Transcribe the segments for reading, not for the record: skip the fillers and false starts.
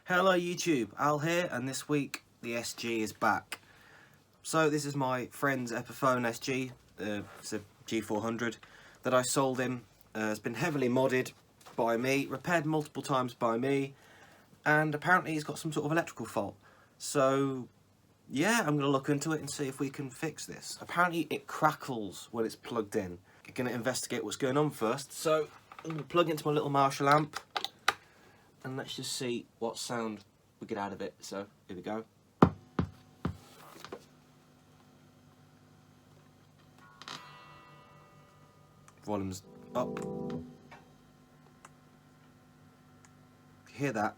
Hello YouTube, Al here, and this week the SG is back. So this is my friend's Epiphone SG, it's a G400 that I sold him. It's been heavily modded by me, repaired multiple times by me, and apparently he's got some sort of electrical fault. So yeah, I'm going to look into it and see if we can fix this. Apparently it crackles when it's plugged in. I'm going to investigate what's going on first. So I'm going to plug into my little Marshall amp. And let's just see what sound we get out of it. So, here we go. Volume's up. You hear that?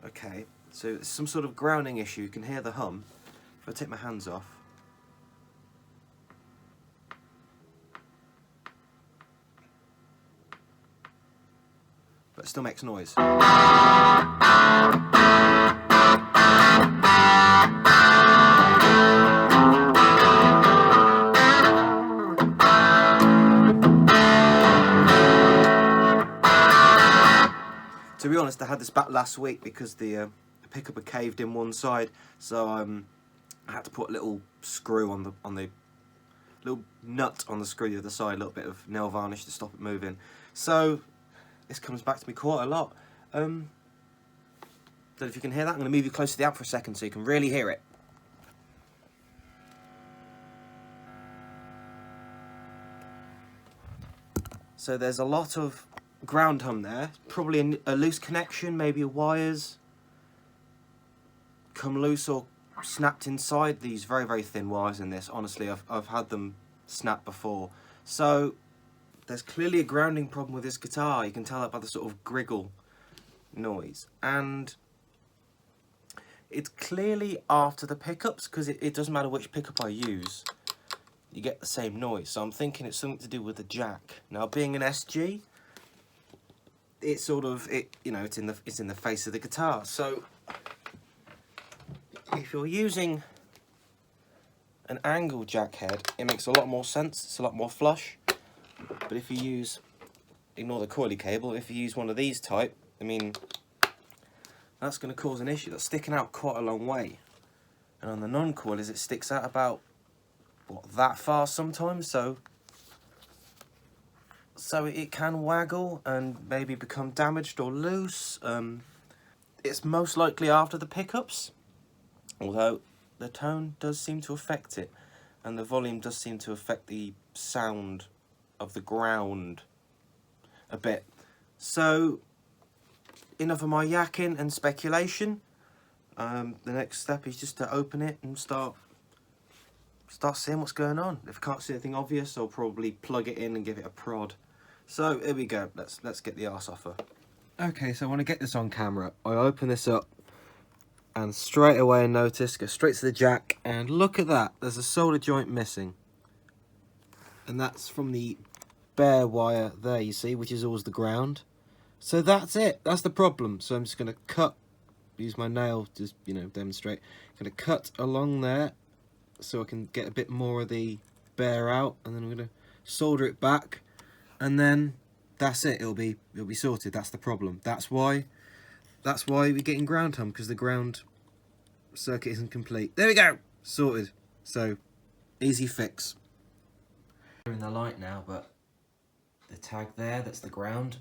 Okay, so it's some sort of grounding issue. You can hear the hum. If I take my hands off. But it still makes noise. To be honest, I had this back last week because the pickup had caved in one side, so I had to put a little screw on the little nut on the screw the other side, a little bit of nail varnish to stop it moving. So this comes back to me quite a lot. Don't know if you can hear that. I'm going to move you close to the amp for a second so you can really hear it. So there's a lot of ground hum there, probably a loose connection, maybe wires come loose or snapped inside these very thin wires in this. Honestly, I've had them snap before. So there's clearly a grounding problem with this guitar. You can tell that by the sort of griggle noise, and it's clearly after the pickups, because it doesn't matter which pickup I use, you get the same noise. So I'm thinking it's something to do with the jack. Now, being an SG, it's sort of it's in the face of the guitar. So if you're using an angle jack head, it makes a lot more sense. It's a lot more flush. But if you ignore the coily cable, if you use one of these type, I mean, that's going to cause an issue. That's sticking out quite a long way. And on the non-coilers, it sticks out about that far sometimes. So it can waggle and maybe become damaged or loose. It's most likely after the pickups, although the tone does seem to affect it, and the volume does seem to affect the sound of the ground a bit. So enough of my yakking and speculation. The next step is just to open it and start seeing what's going on. If I can't see anything obvious, I'll probably plug it in and give it a prod. So here we go. Let's get the arse off her. Okay, so I want to get this on camera. I open this up, and straight away I notice, go straight to the jack, and look at that. There's a solder joint missing, and that's from the bare wire there. You see, which is always the ground. So that's it. That's the problem. So I'm just going to cut. Use my nail to demonstrate. I'm going to cut along there, so I can get a bit more of the bare out, and then I'm going to solder it back, and then that's it. It'll be sorted. That's the problem. That's why we're getting ground hum, because the ground circuit isn't complete. There we go, sorted. So easy fix. We're in the light now, but the tag there, that's the ground.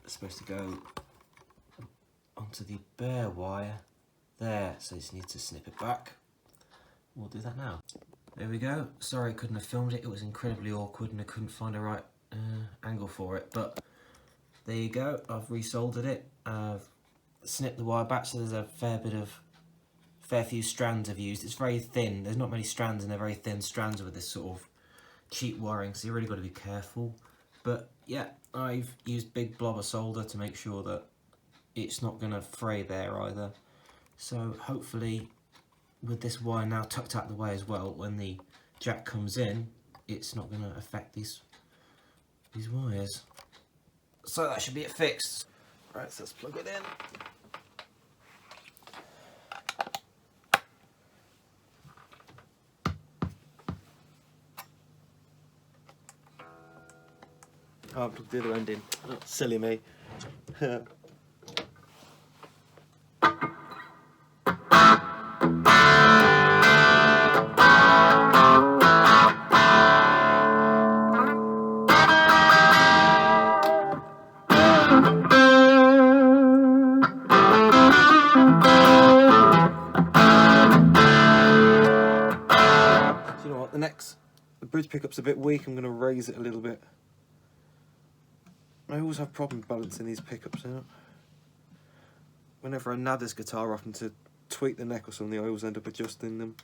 It's supposed to go onto the bare wire there, so you just need to snip it back. We'll do that now. There we go. Sorry I couldn't have filmed it. It was incredibly awkward and I couldn't find a right angle for it. But there you go. I've resoldered it. I've snipped the wire back, so there's a fair few strands I've used. It's very thin. There's not many strands, and they're very thin strands with this sort of cheap wiring, so you really got to be careful. But yeah, I've used big blob of solder to make sure that it's not going to fray there either. So hopefully, with this wire now tucked out the way as well, when the jack comes in, it's not going to affect these wires. So that should be it fixed. Right, so let's plug it in. Oh, I plugged the other end in. Oh, silly me. You know what, the bridge pickup's a bit weak, I'm going to raise it a little bit. I always have problems balancing these pickups out. Whenever I nab this guitar off and to tweak the neck or something, I always end up adjusting them.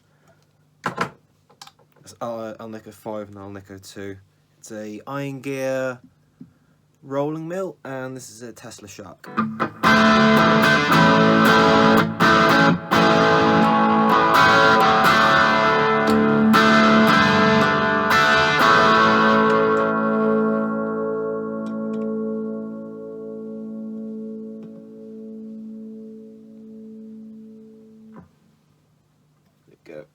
I'll neck a 5 and I'll neck a 2. It's a Iron Gear rolling mill, and this is a Tesla Shark. Go.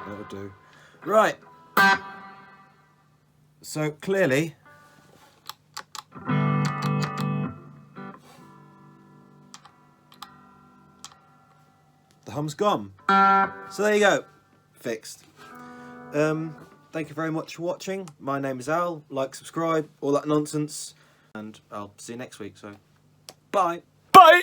That'll do. Right. So clearly, the hum's gone. So there you go. Fixed. Thank you very much for watching. My name is Al. Like, subscribe, all that nonsense, and I'll see you next week. So, bye. Bye.